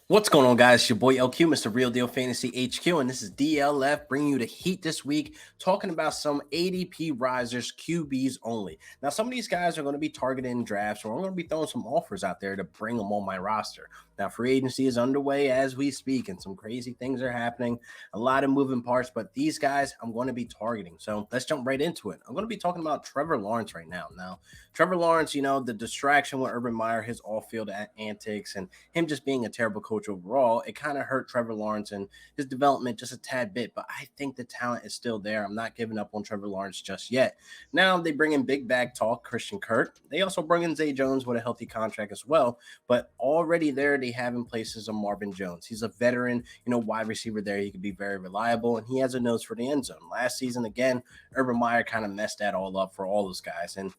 What's going on, guys? It's your boy LQ, Mr. Real Deal Fantasy HQ, and this is DLF bringing you the heat this week, talking about some ADP risers, QBs only. Now, some of these guys are going to be targeted in drafts, or I'm going to be throwing some offers out there to bring them on my roster. Now, free agency is underway as we speak, and some crazy things are happening, a lot of moving parts, but these guys I'm going to be targeting. So let's jump right into it. I'm going to be talking about Trevor Lawrence right now. Now, Trevor Lawrence, the distraction with Urban Meyer, his off-field antics, and him just being a terrible coach overall, it kind of hurt Trevor Lawrence and his development just a tad bit. But I think the talent is still there. I'm not giving up on Trevor Lawrence just yet. Now they bring in big bag talk, Christian Kirk. They also bring in Zay Jones with a healthy contract as well. But already there, they have in places of Marvin Jones. He's a veteran, wide receiver there. He could be very reliable, and he has a nose for the end zone. Last season, again, Urban Meyer kind of messed that all up for all those guys. And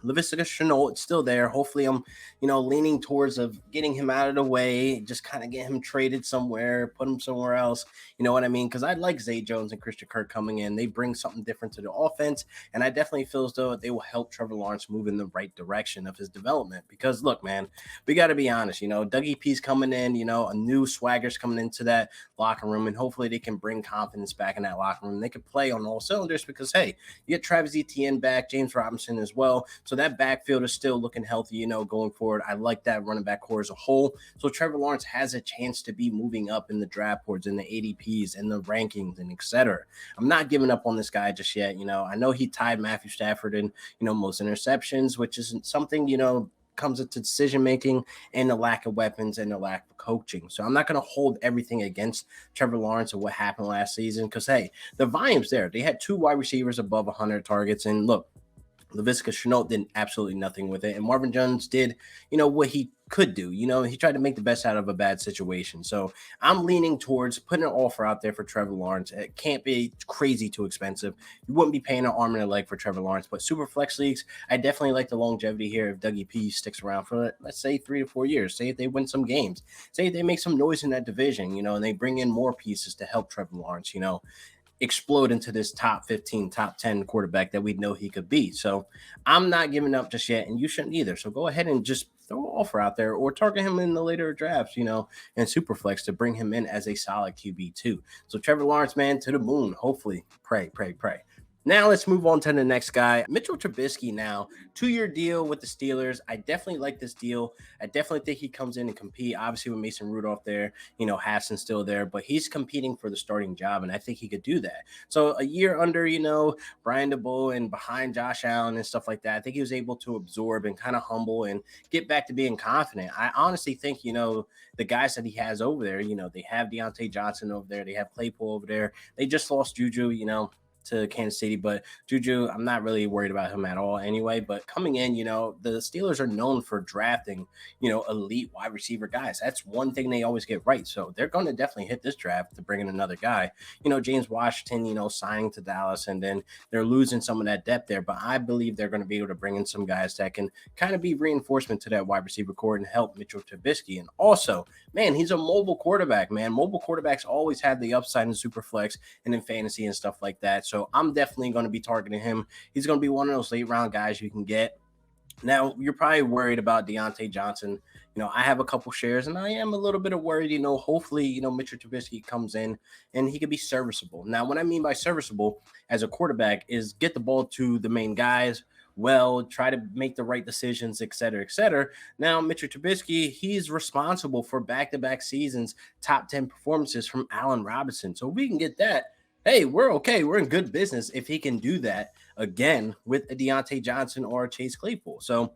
Laviska Shenault, it's still there. Hopefully, I'm, leaning towards of getting him out of the way, just kind of get him traded somewhere, put him somewhere else. You know what I mean? Because I like Zay Jones and Christian Kirk coming in. They bring something different to the offense, and I definitely feel as though they will help Trevor Lawrence move in the right direction of his development. Because look, man, we got to be honest. Dougie P's coming in. A new swagger's coming into that locker room, and hopefully they can bring confidence back in that locker room. They can play on all cylinders because hey, you get Travis Etienne back, James Robinson as well. So that backfield is still looking healthy, going forward. I like that running back core as a whole. So Trevor Lawrence has a chance to be moving up in the draft boards, in the ADPs, and the rankings, and etc. I'm not giving up on this guy just yet. I know he tied Matthew Stafford in, most interceptions, which isn't something, comes into decision making and the lack of weapons and the lack of coaching. So I'm not going to hold everything against Trevor Lawrence and what happened last season because, hey, the volume's there. They had two wide receivers above 100 targets. And look, Laviska Shenault did absolutely nothing with it. And Marvin Jones did, what he could do. He tried to make the best out of a bad situation. So I'm leaning towards putting an offer out there for Trevor Lawrence. It can't be crazy too expensive. You wouldn't be paying an arm and a leg for Trevor Lawrence. But super flex leagues, I definitely like the longevity here if Dougie P sticks around for, let's say, 3 to 4 years. Say if they win some games. Say if they make some noise in that division, and they bring in more pieces to help Trevor Lawrence, explode into this top 15, top 10 quarterback that we know he could be. So I'm not giving up just yet, and you shouldn't either. So go ahead and just throw an offer out there or target him in the later drafts, and Superflex to bring him in as a solid QB too. So Trevor Lawrence, man, to the moon. Hopefully, pray. Now let's move on to the next guy, Mitch Trubisky. Now, 2-year deal with the Steelers. I definitely like this deal. I definitely think he comes in and compete. Obviously, with Mason Rudolph there, Hasson's still there, but he's competing for the starting job, and I think he could do that. So a year under, Brian DeBoer and behind Josh Allen and stuff like that, I think he was able to absorb and kind of humble and get back to being confident. I honestly think, the guys that he has over there, they have Deontay Johnson over there, they have Claypool over there. They just lost Juju, to Kansas City, but Juju, I'm not really worried about him at all anyway. But coming in, the Steelers are known for drafting, elite wide receiver guys. That's one thing they always get right. So they're going to definitely hit this draft to bring in another guy. James Washington, signing to Dallas, and then they're losing some of that depth there. But I believe they're going to be able to bring in some guys that can kind of be reinforcement to that wide receiver core and help Mitchell Trubisky. And also, man, he's a mobile quarterback, man. Mobile quarterbacks always have the upside in super flex and in fantasy and stuff like that. So I'm definitely going to be targeting him. He's going to be one of those late round guys you can get. Now, you're probably worried about Deontay Johnson. I have a couple shares, and I am a little bit worried. Hopefully, Mitchell Trubisky comes in and he can be serviceable. Now, what I mean by serviceable as a quarterback is get the ball to the main guys, try to make the right decisions, et cetera, et cetera. Now, Mitchell Trubisky, he's responsible for back-to-back seasons, top 10 performances from Allen Robinson. So if we can get that, hey, we're okay. We're in good business if he can do that again with a Deontay Johnson or a Chase Claypool. So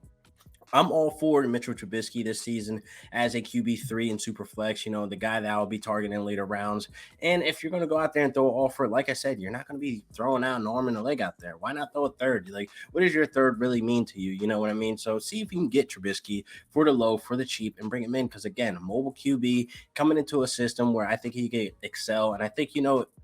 I'm all for Mitchell Trubisky this season as a QB3 in Superflex, the guy that I'll be targeting in later rounds. And if you're going to go out there and throw an offer, like I said, you're not going to be throwing out an arm and a leg out there. Why not throw a third? Like, what does your third really mean to you? You know what I mean? So see if you can get Trubisky for the low, for the cheap, and bring him in. Because, again, a mobile QB coming into a system where I think he could excel. And I think,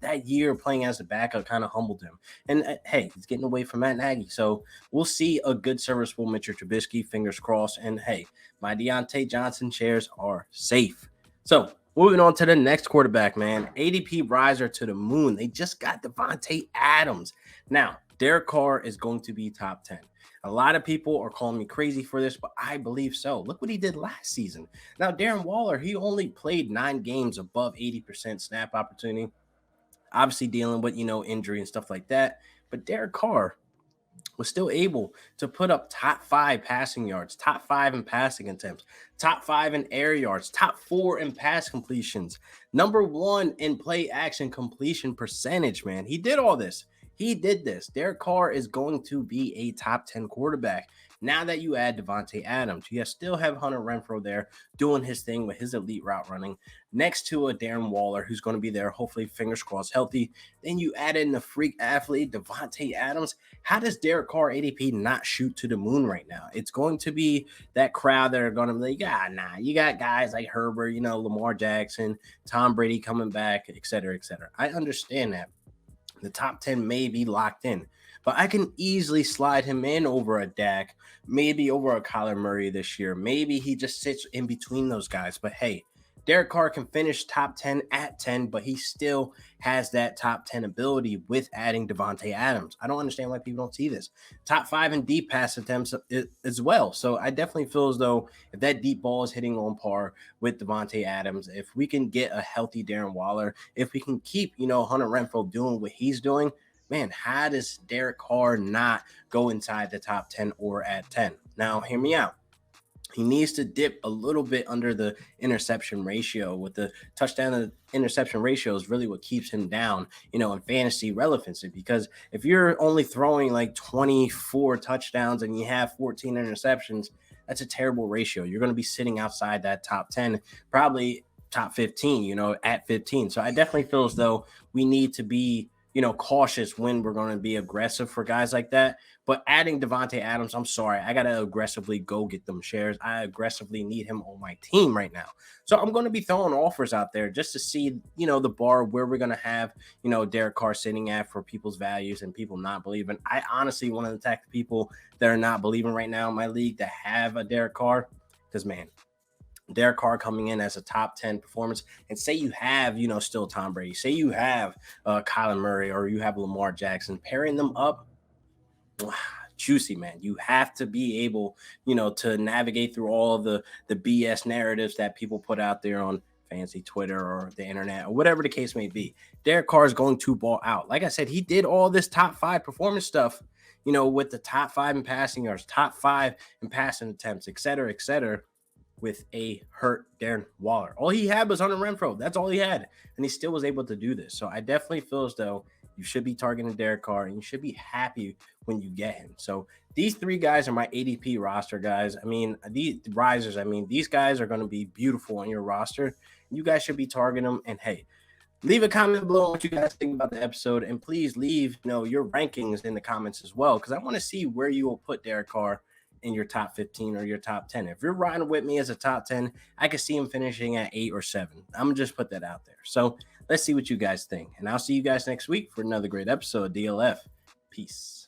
that year playing as a backup kind of humbled him. And, hey, he's getting away from Matt Nagy. So we'll see a good serviceable Mitchell Trubisky, fingers crossed. And hey, my Deontay Johnson shares are safe. So moving on to the next quarterback, man. ADP riser to the moon. They just got Devontae Adams. Now, Derek Carr is going to be top 10. A lot of people are calling me crazy for this, but I believe so. Look what he did last season. Now, Darren Waller, he only played 9 games above 80% snap opportunity, obviously dealing with, injury and stuff like that. But Derek Carr was still able to put up top 5 passing yards, top 5 in passing attempts, top 5 in air yards, top 4 in pass completions, number 1 in play action completion percentage, man. He did all this. He did this. Derek Carr is going to be a top 10 quarterback. Now that you add Devontae Adams, you still have Hunter Renfrow there doing his thing with his elite route running next to a Darren Waller who's going to be there, hopefully, fingers crossed, healthy. Then you add in the freak athlete, Devontae Adams. How does Derek Carr ADP not shoot to the moon right now? It's going to be that crowd that are going to be like, you got guys like Herbert, Lamar Jackson, Tom Brady coming back, et cetera, et cetera. I understand that. The top 10 may be locked in, but I can easily slide him in over a Dak, maybe over a Kyler Murray this year. Maybe he just sits in between those guys. But hey, Derek Carr can finish top 10 at 10, but he still has that top 10 ability with adding Devontae Adams. I don't understand why people don't see this. Top 5 in deep pass attempts as well. So I definitely feel as though if that deep ball is hitting on par with Devontae Adams, if we can get a healthy Darren Waller, if we can keep, Hunter Renfrow doing what he's doing, man, how does Derek Carr not go inside the top 10 or at 10? Now, hear me out. He needs to dip a little bit under the interception ratio. With the touchdown to interception ratio is really what keeps him down, in fantasy relevancy. Because if you're only throwing like 24 touchdowns and you have 14 interceptions, that's a terrible ratio. You're going to be sitting outside that top 10, probably top 15, at 15. So I definitely feel as though we need to be cautious when we're going to be aggressive for guys like that. But adding Devontae Adams, I'm sorry, I got to aggressively go get them shares. I aggressively need him on my team right now. So I'm going to be throwing offers out there just to see, the bar where we're going to have, Derek Carr sitting at for people's values and people not believing. I honestly want to attack the people that are not believing right now in my league that have a Derek Carr, because, man, Derek Carr coming in as a top 10 performance, and say you have, still Tom Brady, say you have Kyler Murray, or you have Lamar Jackson, pairing them up, juicy, man. You have to be able, to navigate through all the BS narratives that people put out there on fancy Twitter or the internet or whatever the case may be. Derek Carr is going to ball out. Like I said, he did all this top 5 performance stuff, with the top 5 in passing yards, top 5 in passing attempts, et cetera, with a hurt Darren Waller. All he had was Hunter Renfrow. That's all he had. And he still was able to do this. So I definitely feel as though you should be targeting Derek Carr and you should be happy when you get him. So these 3 guys are my ADP roster guys. I mean, these risers, these guys are going to be beautiful on your roster. You guys should be targeting them. And hey, leave a comment below what you guys think about the episode. And please leave, your rankings in the comments as well, because I want to see where you will put Derek Carr in your top 15 or your top 10. If you're riding with me as a top 10, I can see him finishing at 8 or 7. I'm going to just put that out there. So let's see what you guys think. And I'll see you guys next week for another great episode of DLF. Peace.